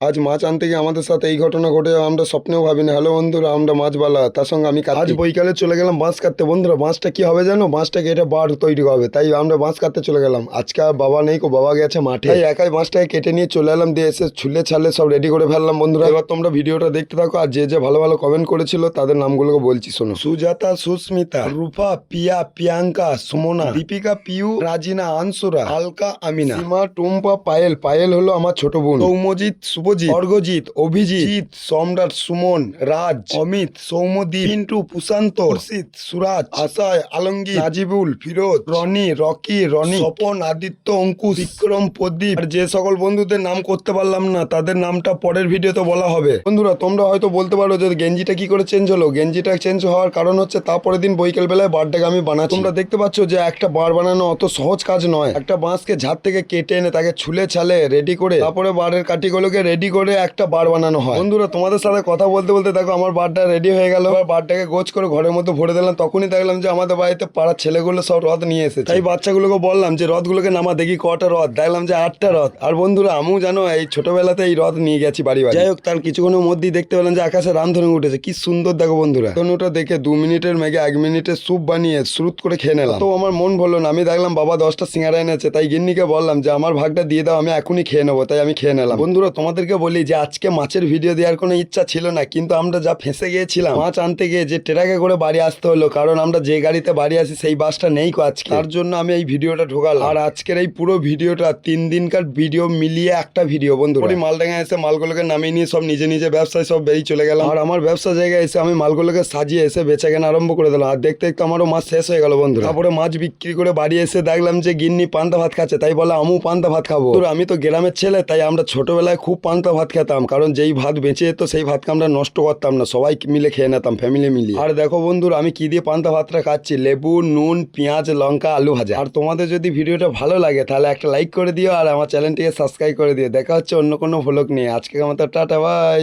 আজ মাছ আনতে গিয়ে আমাদের সাথে এই ঘটনা ঘটে আমরা স্বপ্নেও ভাবিনি। হ্যালো বন্ধুরা, আমরা মাছবালা, তার সঙ্গে আমি আজ বৈকালে চলে গেলাম বাঁশ কাটতে। বন্ধুরা বাঁশটা কি হবে জানো, বাঁশটা কেটে বার তৈরি হবে, তাই আমরা বাঁশ কাটতে চলে গেলাম। আজকে আর বাবা নেই, বাবা গেছে মাঠে, তাই একাই বাঁশটাকে কেটে নিয়ে চলে এলাম, দিয়ে এসে ছুলে ছালে সব রেডি করে ফেললাম। বন্ধুরা এবার তোমরা ভিডিওটা দেখতে থাকো, আর যে যে ভালো ভালো কমেন্ট করেছিল তাদের নামগুলোকে বলছি শোনো। সুজাতা, সুস্মিতা, রূপা, পিয়া, প্রিয়াঙ্কা, সুমনা, দীপিকা, পিউ, রাজিনা, আনসুরা, আলকা, আমিনা, সীমা, টুম্পা, পায়েল। পায়েল হলো আমার ছোট বোন। সৌমজিৎ, শুভজিৎ, অর্ঘজিৎ, অভিজিৎ, সম্রাট, সুমন, রাজ, অমিত, সৌমদীপ, পিন্টু, প্রশান্ত, অর্ষিত, সুরাজ, আশায়, আলমগীর, নাজিবুল, ফিরোজ, রনি, রকি, রনি, স্বপন, আদিত্য, অঙ্কুশ, বিক্রম, প্রদীপ। আর যে সকল বন্ধুদের নাম করতে পারলাম না তাদের নামটা পরের ভিডিওতে বলা হবে। বন্ধুরা তোমরা হয়তো বলতে পারো যে গেঞ্জিটা কি করে চেঞ্জ হলো। গেঞ্জিটা চেঞ্জ হওয়ার কারণ হচ্ছে তারপরের দিন বৈকাল বেলায় বারটাকে আমি বানাচ্ছি। তোমরা দেখতে পাচ্ছ যে একটা বার বানানো অত সহজ কাজ নয়। একটা বাঁশকে ঝাড় থেকে কেটে এনে তাকে ছুলে ছালে রেডি করে তারপরে বারের কাঠিগুলোকে রেডি করে একটা বার বানানো হয়। বন্ধুরা তোমাদের সাথে কথা বলতে বলতে দেখো আমার বারটা রেডি হয়ে গেল। এবার বারটাকে গোছ করে ঘরের মধ্যে ভরে দিলাম। তখনই দেখলাম যে আমাদের বাড়িতে পাড়ার ছেলেগুলো সব রথ নিয়ে এসেছে। তাই বাচ্চাগুলোকে বললাম যে রথগুলোকে নামা, দেখি কটা রথ। দেখলাম যে 8টা রথ। আর বন্ধুরা আমিও জানো এই ছোটবেলাতে এই রথ নিয়ে গেছি বাড়ি বাড়ি। যাই হোক, তার কিছুক্ষণের মধ্যেই দেখতে পেলাম যে আকাশে রামধনু উঠেছে। কি সুন্দর দেখো বন্ধুরা। ধনুটা দেখে 2 মিনিটের ম্যাগে 1 মিনিটের স্যুপ বানিয়ে শ্রুত করে খেয়ে নিলাম। তো আমার মন বললো না। আমি দেখলাম বাবা 10টা সিঙ্গারা এনেছে, তাই গিন্নিকে বললাম যে আমার ভাগটা দিয়ে দাও, আমি এখনই খেয়ে নেবো। তাই আমি খেয়ে নিলাম। বন্ধুরা তোমাদেরকে বলি যে আজকে মাছের ভিডিও দেওয়ার কোনো ইচ্ছা ছিল না, কিন্তু আমরা যা ফেঁসে গিয়েছিলাম মাছ আনতে গিয়ে, যে ট্রাকে করে বাড়ি আসতে হলো, কারণ আমরা যে গাড়িতে বাড়ি আসি সেই বাসটা নেই আজকে, তার জন্য আমি এই ভিডিওটা ঢোকালাম। আর আজকের এই পুরো ভিডিওটা 3 দিনকার ভিডিও মিলিয়ে একটা ভিডিও। বন্ধুরা মালডাঙ্গা এসে মালগুলোকে নামিয়ে নিয়ে সব নিজে নিজে ব্যবসায় সব বেরিয়ে চলে গেলাম। আর আমার ব্যবসা জায়গায় এসে আমি মালগুলোকে সাজিয়ে এসে বেচা কেনা আরম্ভ করে দিলাম। আর দেখতে দেখতে আমারও মাছ শেষ হয়ে গেল বন্ধুরা। তারপরে মাছ বিক্রি করে বাড়ি এসে দেখলাম যে গিন্নি পান্তা ভাত খাচ্ছে, তাই বলে আমিও পান্তা ভাত খাবো। আমি তো গ্রামের ছেলে, তাই আমরা ছোটবেলায় খুব পান্তা ভাত খেতাম, কারণ যেই ভাত বেঁচে যেত সেই ভাতকে আমরা নষ্ট করতাম না, সবাই মিলে খেয়ে নিতাম ফ্যামিলি মিলিয়ে। আর দেখো বন্ধুরা আমি কি দিয়ে পান্তা ভাতটা খাচ্ছি, লেবু, নুন, পেঁয়াজ, লঙ্কা, আলু ভাজা। আর তোমাদের যদি ভিডিওটা ভালো লাগে তাহলে একটা লাইক করে দিও, আর আমার চ্যানেলটিকে সাবস্ক্রাইব করে দিও। দেখা হচ্ছে অন্য কোনো ভ্লগ নিয়ে। আজকে আমাদের টাটা, বাই।